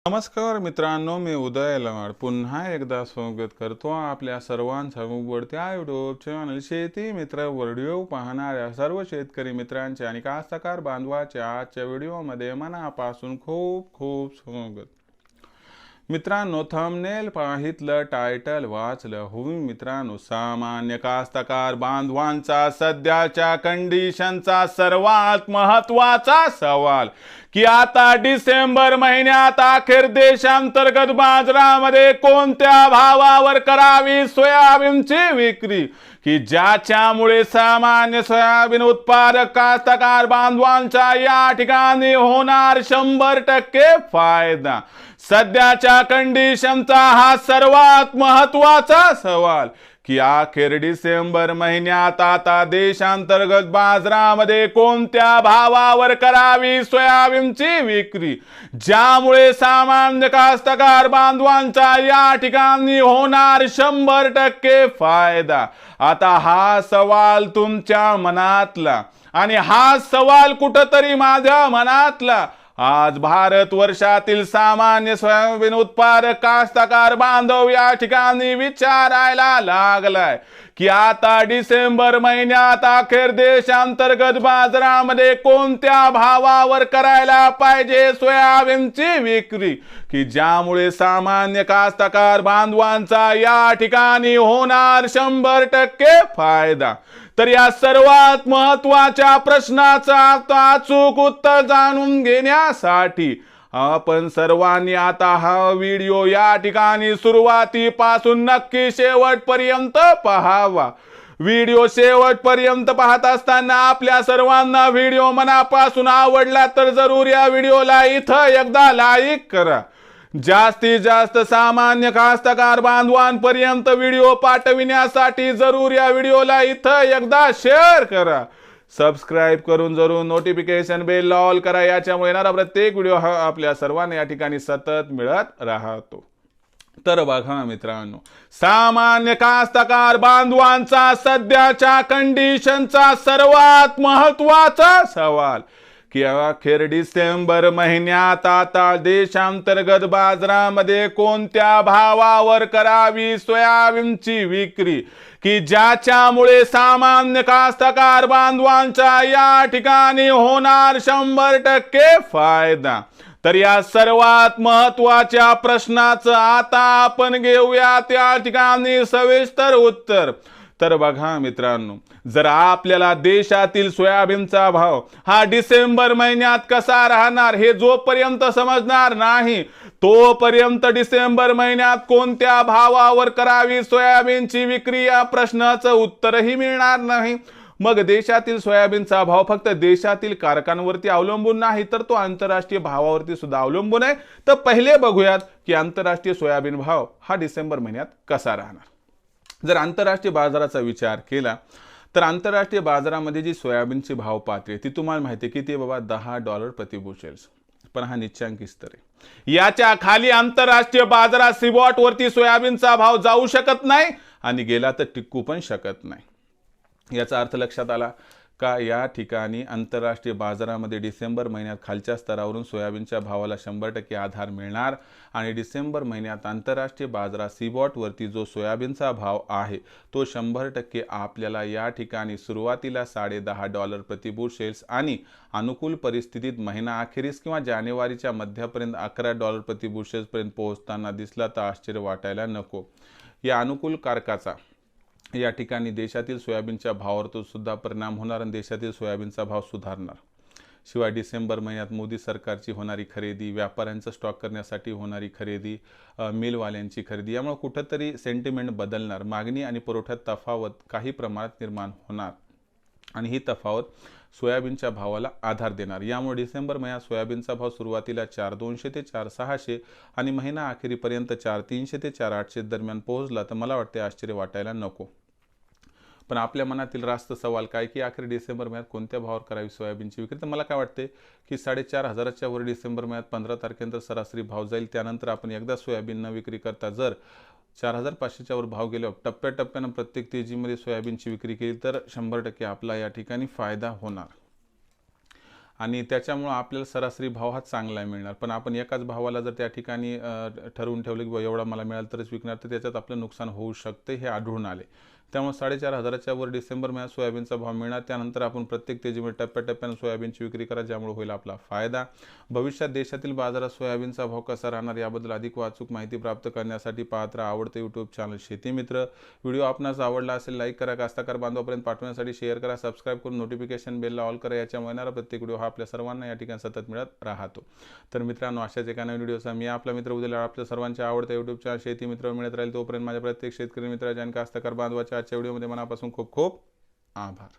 नमस्कार मित्रांनो, मी उदय लवाड पुन्हा एकदा स्वागत करतो आपल्या सर्वांचा उघडत्या यूट्यूब चॅनल शेती मित्र व्हिडिओ पाहणाऱ्या सर्व शेतकरी मित्रांचे आणि कास्तकार बांधवाच्या आजच्या व्हिडिओमध्ये मनापासून खूप खूप स्वागत। मित्रांनो, थंबनेल पाहितलं, टायटल वाचलं, होईल मित्रांनो सामान्य कास्तकार बांधवांचा सध्याच्या कंडिशनचा सर्वात महत्त्वाचा सवाल की आता डिसेंबर महिन्यात अखेर देशांतर्गत बाजारामध्ये कोणत्या भावावर करावी सोयाबीनची विक्री की ज्याच्यामुळे सामान्य सोयाबीन उत्पादक कास्तकार बांधवांचा या ठिकाणी होणार 100% फायदा। सध्याच्या कंडिशनचा हा सर्वात महत्त्वाचा सवाल की अखेर डिसेंबर महिन्यात आता देशांतर्गत बाजारामध्ये कोणत्या भावावर करावी सोयाबीनची विक्री ज्यामुळे सामान्य कास्तकार बांधवांचा या ठिकाणी होणार 100% फायदा। आता हा सवाल तुमच्या मनातला आणि हा सवाल कुठंतरी माझ्या मनातला आज भारत वर्षातील सामान्य सोयाबीन उत्पादक कास्तकार बांधव या ठिकाणी विचारायला लागलाय की आता डिसेंबर महिन्यात अखेर देशांतर्गत बाजारामध्ये कोणत्या भावावर करायला पाहिजे सोयाबीनची विक्री की ज्यामुळे सामान्य कास्तकार बांधवांचा या ठिकाणी होणार 100% फायदा। तर या सर्वात महत्त्वाच्या प्रश्नाचं आता अचूक उत्तर जाणून घेण्यासाठी आपण सर्वांनी आता हा व्हिडिओ या ठिकाणी सुरुवातीपासून नक्की शेवटपर्यंत पाहावा। व्हिडिओ शेवटपर्यंत पाहत असताना आपल्या सर्वांना व्हिडिओ मनापासून आवडला तर जरूर या व्हिडिओला इथं एकदा लाईक करा। जास्तीत जास्त सामान्य कास्तकार बांधवांपर्यंत व्हिडिओ पाठविण्यासाठी जरूर या व्हिडिओला इथं एकदा शेअर करा। सबस्क्राइब करून जरूर नोटिफिकेशन बेल ऑल करा, याच्यामुळे येणारा प्रत्येक व्हिडिओ हा आपल्या सर्वांना या ठिकाणी सतत मिळत राहतो। तर बघा मित्रांनो, सामान्य कास्तकार बांधवांचा सध्याच्या कंडिशनचा सर्वात महत्त्वाचा सवाल की अखेर डिसेंबर महिन्यात आता देशांतर्गत बाजारामध्ये कोणत्या भावावर करावी सोयाबीनची विक्री की ज्याच्यामुळे सामान्य कास्तकार बांधवांचा या ठिकाणी होणार 100% फायदा। तर या सर्वात महत्त्वाच्या प्रश्नाचं आता आपण घेऊया त्या ठिकाणी सविस्तर उत्तर। तर बघा मित्रांनो, जर आपल्याला देशातील सोयाबीनचा भाव हा डिसेंबर महिन्यात कसा राहणार हे जोपर्यंत समजणार नाही तोपर्यंत डिसेंबर महिन्यात कोणत्या भावावर करावी सोयाबीनची विक्री या प्रश्नाचं उत्तरही मिळणार नाही। मग देशातील सोयाबीनचा भाव फक्त देशातील कारखान्यांवरती अवलंबून नाही तर तो आंतरराष्ट्रीय भावावरती सुद्धा अवलंबून आहे। तर पहिले बघूयात की आंतरराष्ट्रीय सोयाबीन भाव हा डिसेंबर महिन्यात कसा राहणार। जर आंतरराष्ट्रीय बाजाराचा विचार केला तर आंतरराष्ट्रीय बाजारामध्ये जी सोयाबीनची भाव पातळी ती तुम्हाला माहिती आहे किती बाबा, $10 प्रति बुशेल, पण हा निच्चांकी स्तर आहे। याच्या खाली आंतरराष्ट्रीय बाजारात स्पॉट वरती सोयाबीनचा भाव जाऊ शकत नाही आणि गेला तर टिकू पण शकत नाही। याचा अर्थ लक्षात आला का? या ठिकाणी आंतरराष्ट्रीय बाजारामध्ये डिसेंबर महिन्यात खालच्या स्तरावरून सोयाबीनच्या भावाला 100% आधार मिळणार आणि डिसेंबर महिन्यात आंतरराष्ट्रीय बाजारात सीबॉट वरती जो सोयाबीनचा भाव आहे तो 100% आपल्याला या ठिकाणी सुरुवातीला $10.5 प्रति बुशेल्स आणि अनुकूल परिस्थितीत महिना अखेरीस किंवा जानेवारीच्या मध्यापर्यंत $11 प्रति बुशेल्स पर्यंत पोहोचताना दिसला तर आश्चर्य वाटायला नको। या अनुकूल कारकाचा या ठिकाणी देशातील सोयाबीनच्या भावावर तो सुद्धा परिणाम होणार आणि देशातील सोयाबीनचा भाव सुधारणार। शिवाय डिसेंबर महिन्यात मोदी सरकारची होणारी खरेदी, व्यापाऱ्यांचा स्टॉक करण्यासाठी होणारी खरेदी, मिलवाल्यांची खरेदी, यामुळे कुठेतरी सेंटिमेंट बदलणार, मागणी आणि पुरवठ्यात तफावत काही प्रमाणात निर्माण होणार आणि ही तफावत सोयाबीनच्या भावाला आधार देणार। यामुळे डिसेंबर महिन्यात सोयाबीनचा भाव सुरुवातीला 4,200 ते 4,600 आणि महिना अखेरीपर्यंत 4,300 ते 4,800 दरम्यान पोहोचला तर मला वाटते आश्चर्य वाटायला नको। पण आपल्या मनातील रास्त सवाल काय की अखेर डिसेंबर महिन्यात कोणत्या भावावर करावी सोयाबीनची विक्री। तर मला काय वाटते की 4,500च्या वर डिसेंबर महिन्यात 15 तारखेनंतर सरासरी भाव जाईल। त्यानंतर आपण एकदा सोयाबीन न विक्री करता जर 4,500च्या वर भाव गेल्यावर टप्प्याटप्प्याने प्रत्येक तेजीमध्ये सोयाबीनची विक्री केली तर 100% आपला या ठिकाणी फायदा होणार। आणि त्याच्यामुळं आपल्याला सरासरी भाव हा चांगला मिळणार. पण आपण एकाच भावाला जर त्या ठिकाणी ठरवून ठेवलं की बा एवढा मला मिळाला तरच विकणार, तर त्याच्यात आपलं नुकसान होऊ शकते, हे आढळून आले. त्यामुळे 4,500च्या वर डिसेंबर महिन्यात सोयाबीनचा भाव मिळणार. त्यानंतर आपण प्रत्येक तेजीमध्ये टप्प्याटप्प्याने सोयाबीनची विक्री करा, ज्यामुळे होईल आपला फायदा. भविष्यात देशातील बाजारात सोयाबीनचा भाव कसा राहणार याबद्दल अधिक अचूक माहिती प्राप्त करण्यासाठी पाहत राहा आवडते यूट्यूब चॅनल शेती मित्र. व्हिडिओ आपणास आवडला असेल लाईक करा, कास्तकार बांधवापर्यंत पाठवण्यासाठी शेअर करा, सबस्क्राईब करून नोटिफिकेशन बेलला ऑल करा. याच्या येणारा प्रत्येक व्हिडिओ हा आपल्या सर्वांना या ठिकाणी सतत मिळत राहतो. तर मित्रांनो, अशाच एका नवीन व्हिडिओचा मी आपला मित्र उद्या आपल्या सर्वांच्या आवडत्या यूट्यूब चॅनल शेती मित्र मिळत राहील. तोपर्यंत माझ्या प्रत्येक शेतकरी मित्राच्या आणि कास्तकार बांधवाच्या आजच्या व्हिडिओमध्ये मनापासून खूप खूप आभार.